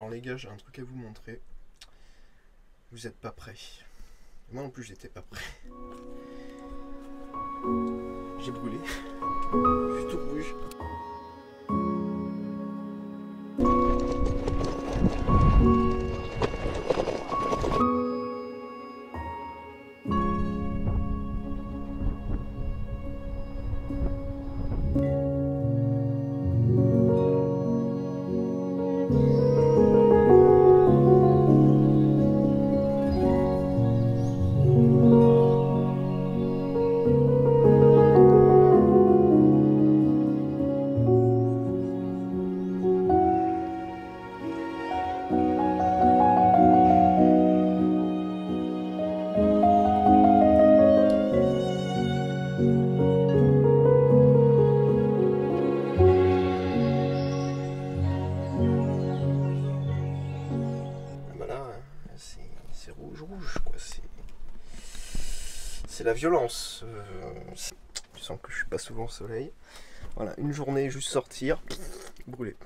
Alors les gars, j'ai un truc à vous montrer. Vous êtes pas prêts. Moi non plus, j'étais pas prêt. J'ai brûlé. Je suis tout rouge. Voilà, c'est rouge quoi. C'est la violence. Je sens que je suis pas souvent au soleil. Voilà, une journée juste sortir, brûlé.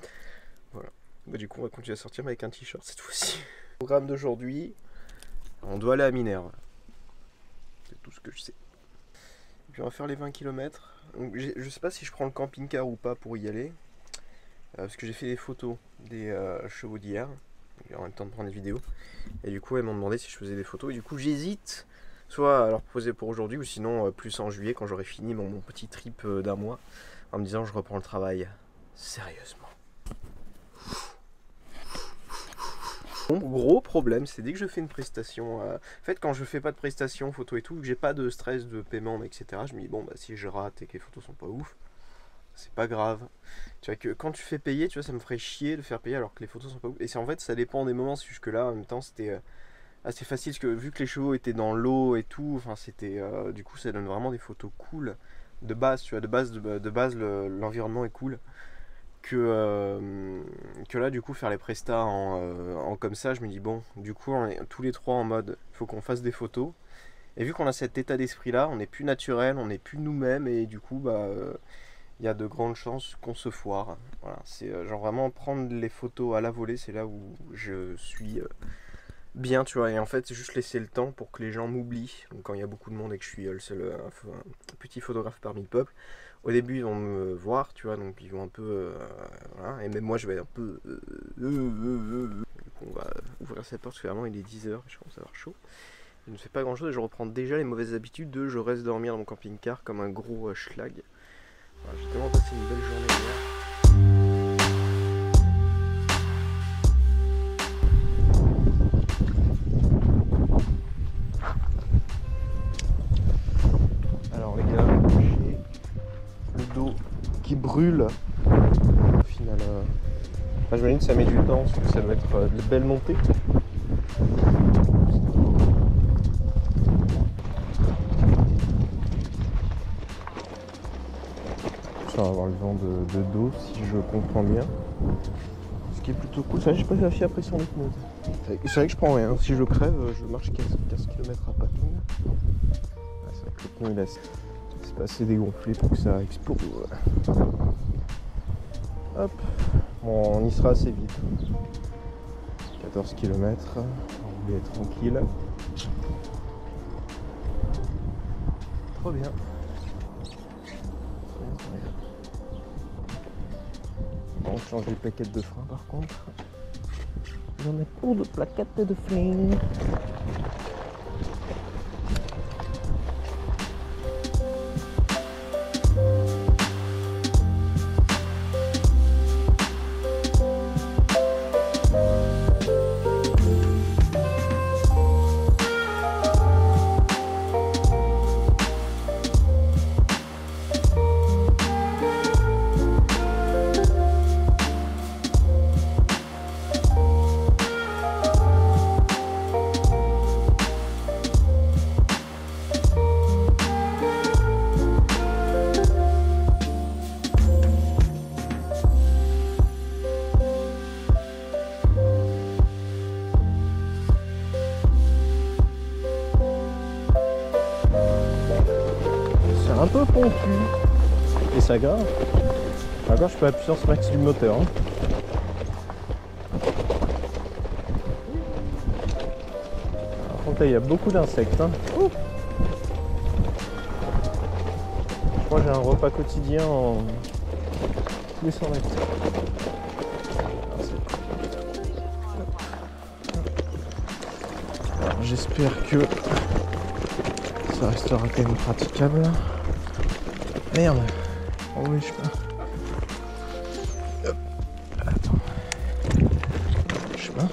Voilà. Bah, du coup, on va continuer à sortir mais avec un t-shirt cette fois-ci. Le programme d'aujourd'hui, on doit aller à Minerve. C'est tout ce que je sais. Et puis on va faire les 20 km. Donc, je sais pas si je prends le camping-car ou pas pour y aller. Parce que j'ai fait des photos des chevaux d'hier. En même temps de prendre des vidéos. Et du coup, elles m'ont demandé si je faisais des photos. Et du coup, j'hésite soit à leur poser pour aujourd'hui ou sinon plus en juillet quand j'aurai fini mon petit trip d'un mois. En me disant, je reprends le travail sérieusement. Mon gros problème, c'est dès que je fais une prestation. En fait, quand je fais pas de prestation photo et tout, que j'ai pas de stress de paiement, etc., je me dis, bon, bah si je rate et que les photos sont pas ouf, c'est pas grave. Tu vois que quand tu fais payer, tu vois, ça me ferait chier de faire payer alors que les photos sont pas ouf. Et c'est en fait, ça dépend des moments. Jusque là, en même temps, c'était assez facile parce que vu que les chevaux étaient dans l'eau et tout, enfin, c'était du coup, ça donne vraiment des photos cool de base. Tu vois, de base, l'environnement est cool. Que là, du coup, faire les prestats en comme ça, je me dis bon, du coup, on est tous les trois en mode, il faut qu'on fasse des photos. Et vu qu'on a cet état d'esprit là, on n'est plus naturel, on n'est plus nous-mêmes et du coup, bah il y a de grandes chances qu'on se foire. Voilà, c'est genre vraiment prendre les photos à la volée, c'est là où je suis bien, tu vois. Et en fait, c'est juste laisser le temps pour que les gens m'oublient. Donc, quand il y a beaucoup de monde et que je suis le seul un petit photographe parmi le peuple, au début, ils vont me voir, tu vois, donc ils vont un peu. Voilà, et même moi, je vais être un peu. Du coup, on va ouvrir cette porte parce que vraiment, il est 10h et je commence à avoir chaud. Je ne fais pas grand chose et je reprends déjà les mauvaises habitudes de je reste dormir dans mon camping-car comme un gros schlag. Voilà, j'ai tellement passé une belle journée hier. Alors les gars, j'ai le dos qui brûle. Au final, enfin, j'imagine que ça met du temps parce que ça doit être de belles montées. On va avoir le vent de dos si je comprends bien. Ce qui est plutôt cool. Ça, j'ai pas vérifié après sur les pneus. C'est vrai que je prends rien. Si je crève, je marche 15 km à Paton. C'est vrai que le pneu il laisse. C'est pas assez dégonflé pour que ça explose. Hop. Bon, on y sera assez vite. 14 km. On va être tranquille. Trop bien. Bon, on change les plaquettes de frein par contre. J'en ai pour de plaquettes de frein. Un peu pontu et ça grave. Encore je peux la puissance max du moteur. il y a beaucoup d'insectes. Hein. Je crois que j'ai un repas quotidien en tous les 100 mètres. J'espère que ça restera quand même praticable. Merde. Oh oui, je sais pas. Hop. Attends. Chemin.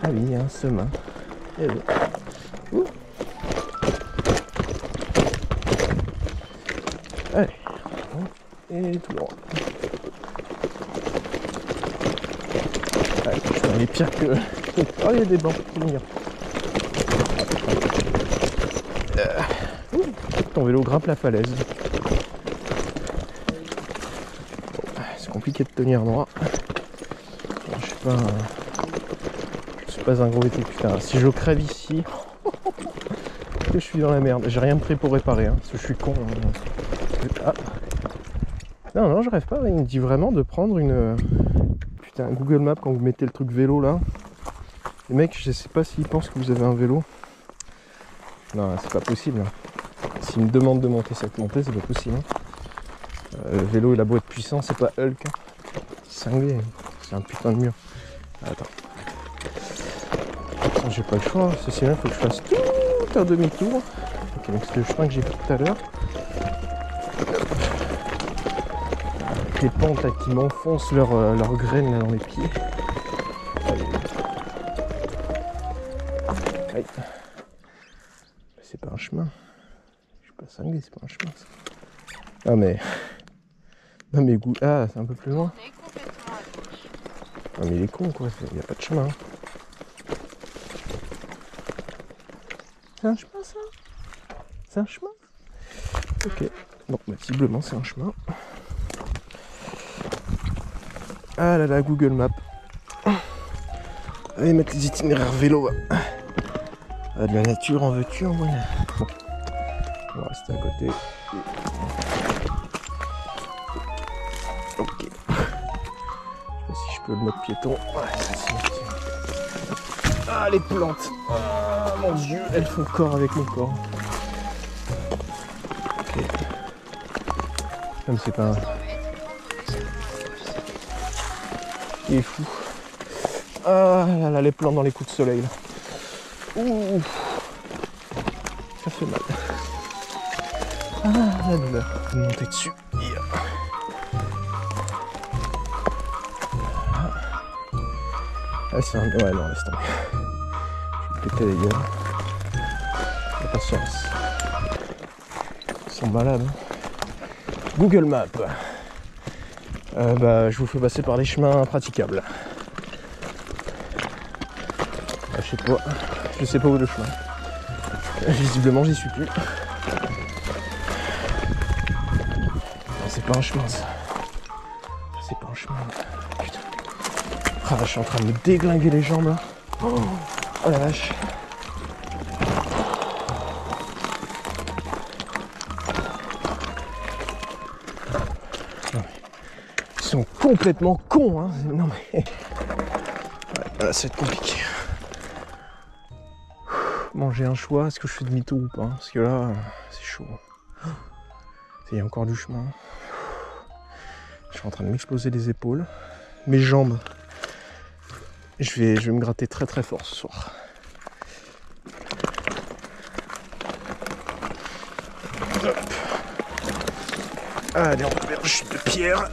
Ah oui, il y a un chemin. Et oui. Ouh. Allez. Et tout droit. Allez, je vais aller pire que... Oh, il y a des bancs, c'est mignon. Ton vélo grimpe la falaise. C'est compliqué de tenir droit. Je suis pas un gros vétéran. Putain, si je crève ici, que je suis dans la merde. J'ai rien pris pour réparer, hein, parce que je suis con. Ah. Non, je rêve pas. Il me dit vraiment de prendre une... Putain, Google Maps quand vous mettez le truc vélo là. Les mecs, je sais pas s'ils pensent que vous avez un vélo. Non, c'est pas possible. S'ils me demandent de monter cette montée, c'est pas possible. Le vélo, il a beau être puissant, c'est pas Hulk. C'est cinglé. C'est un putain de mur. Attends. J'ai pas le choix. Ceci là, il faut que je fasse tout un demi-tour. Ok, donc c'est le chemin que j'ai fait tout à l'heure. Les pentes là, qui m'enfoncent leurs graines là, dans les pieds. Aïe. C'est pas un chemin. Je suis pas cinglé, c'est pas un chemin ça. Ah mais... Non mais goût... Ah, c'est un peu plus loin. Ah mais il est con quoi, il n'y a pas de chemin. C'est un chemin ça? C'est un chemin? Ok. Bon, bah, visiblement c'est un chemin. Ah là là, Google Maps. Allez mettre les itinéraires vélo. Ah, de la nature en veux-tu en voilà. Bon. On va rester à côté. Ok. Je sais pas si je peux le mode piéton. Ouais, ah les plantes. Ah mon dieu, elles font corps avec mon corps. Ok. Comme c'est pas... Il est fou. Ah là là, les plantes dans les coups de soleil là. Ouh. Ça fait mal. Ah la douleur. Je vais monter dessus. Ah c'est un... Ouais non, laisse tomber. Je vais péter les gueules. La patience. Ils sont malades. Hein. Google Maps. Bah, je vous fais passer par les chemins praticables. Ah, je sais pas où est le chemin. Visiblement j'y suis plus. Non, c'est pas un chemin ça. C'est pas un chemin. Putain. Ah, je suis en train de me déglinguer les jambes là. Oh la vache. Ils sont complètement cons hein. Non mais... Ouais, là ça va être compliqué. Bon j'ai un choix, est-ce que je fais demi-tour ou pas? Parce que là, c'est chaud. Il y a encore du chemin. Je suis en train de m'exploser les épaules. Mes jambes. Je vais me gratter très très fort ce soir. Hop. Allez, on va vers la chute de pierre.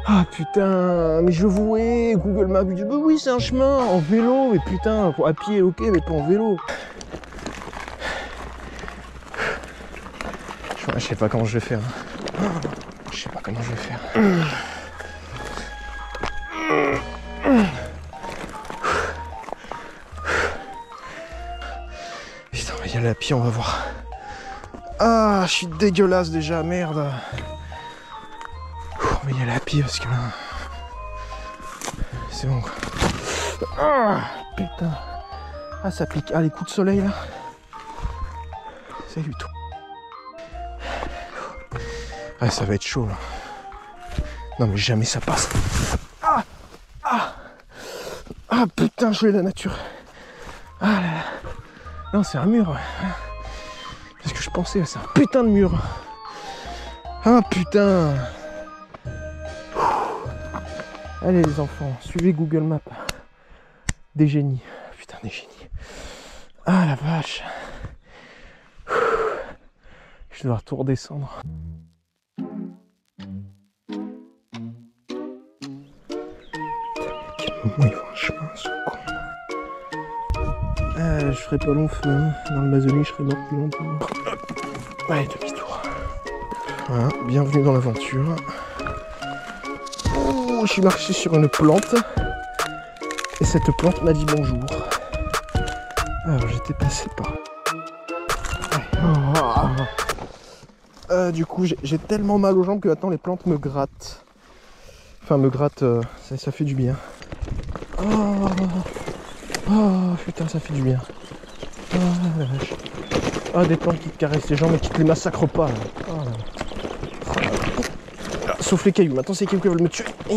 Ah putain, mais je vouais Google Maps, je dis bah oui c'est un chemin en vélo, mais putain, à pied ok, mais pas en vélo. Je sais pas comment je vais faire. Je sais pas comment je vais faire. Putain, on va y aller à pied, on va voir. Ah, je suis dégueulasse déjà, merde. On va y aller à pied parce que là... C'est bon quoi. Ah, putain. Ah, ça pique. Ah, les coups de soleil là. Salut tout. Ah, ça va être chaud là. Non mais jamais ça passe. Ah, ah, ah putain, je vais la nature. Ah là là. Non, c'est un mur. C'est ce que je pensais, c'est un putain de mur. Ah putain. Allez les enfants, suivez Google Maps. Des génies. Putain, des génies. Ah la vache. Je vais devoir tout redescendre. Moi, ils font un chemin, ce con. Je ferai pas long feu. Hein. Dans l'Amazonie, je serais mort depuis longtemps. Allez, demi-tour. Voilà, bienvenue dans l'aventure. Oh, je suis marché sur une plante. Et cette plante m'a dit bonjour. Alors, j'étais passé par... du coup, j'ai tellement mal aux jambes que maintenant les plantes me grattent. Enfin, me grattent, ça fait du bien. Oh putain, ça fait du bien. Oh la vache. Ah, des plantes qui te caressent les jambes mais qui te les massacrent pas. Là. Oh, là. Sauf les cailloux, maintenant c'est les cailloux qui veulent me tuer. Le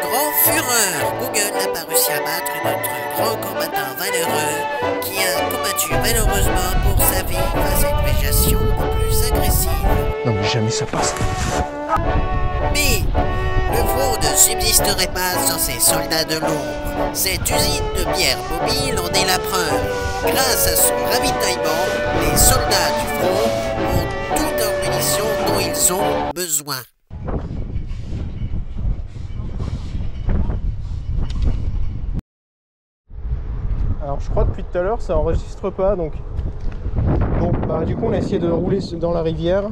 grand fureur, Google n'a pas réussi à battre notre grand combattant valeureux qui a combattu malheureusement pour sa vie face à une végétation plus agressive. Non mais jamais ça passe. Mais le fraude ne subsisterait pas sans ces soldats de l'ombre. Cette usine de bière mobile en est la preuve. Grâce à son ravitaillement, les soldats du front ont toutes leurs munitions dont ils ont besoin. Alors je crois que depuis tout à l'heure ça enregistre pas donc. Bon bah du coup on a essayé de rouler dans la rivière.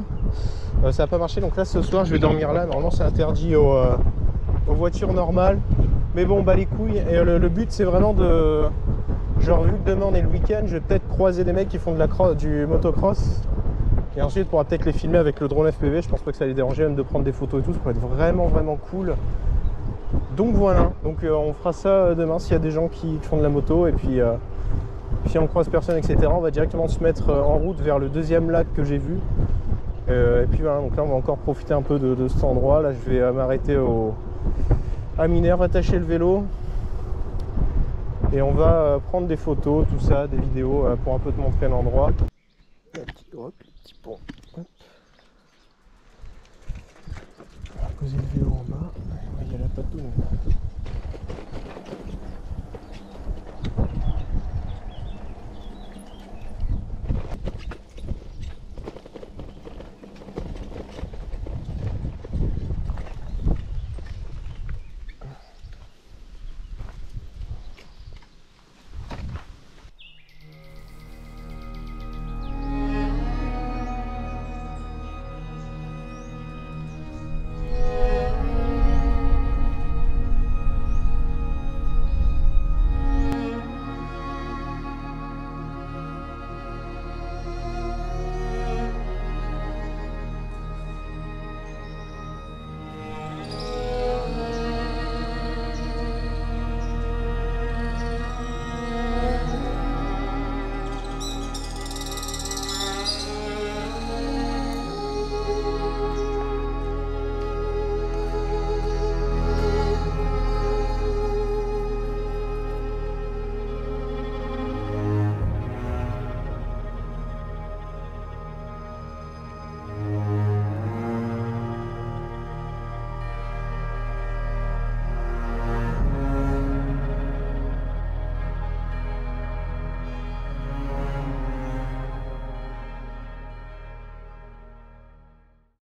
Ça n'a pas marché donc là ce soir je vais dormir là. Normalement c'est interdit aux voitures normales. Mais bon bah les couilles. Et le but c'est vraiment de. Genre vu que demain on est le week-end, je vais peut-être croiser des mecs qui font du motocross. Et ensuite on pourra peut-être les filmer avec le drone FPV. Je pense pas que ça les déranger même de prendre des photos et tout. Ça pourrait être vraiment cool. Donc voilà, donc on fera ça demain s'il y a des gens qui font de la moto et puis si on croise personne etc. On va directement se mettre en route vers le deuxième lac que j'ai vu. Et puis voilà, donc là on va encore profiter un peu de cet endroit. Là je vais m'arrêter à Minerve, attacher le vélo. Et on va prendre des photos, tout ça, des vidéos pour un peu te montrer l'endroit. Hop, petit pont. Hop. On va poser le vélo en bas. Il y a la patoune.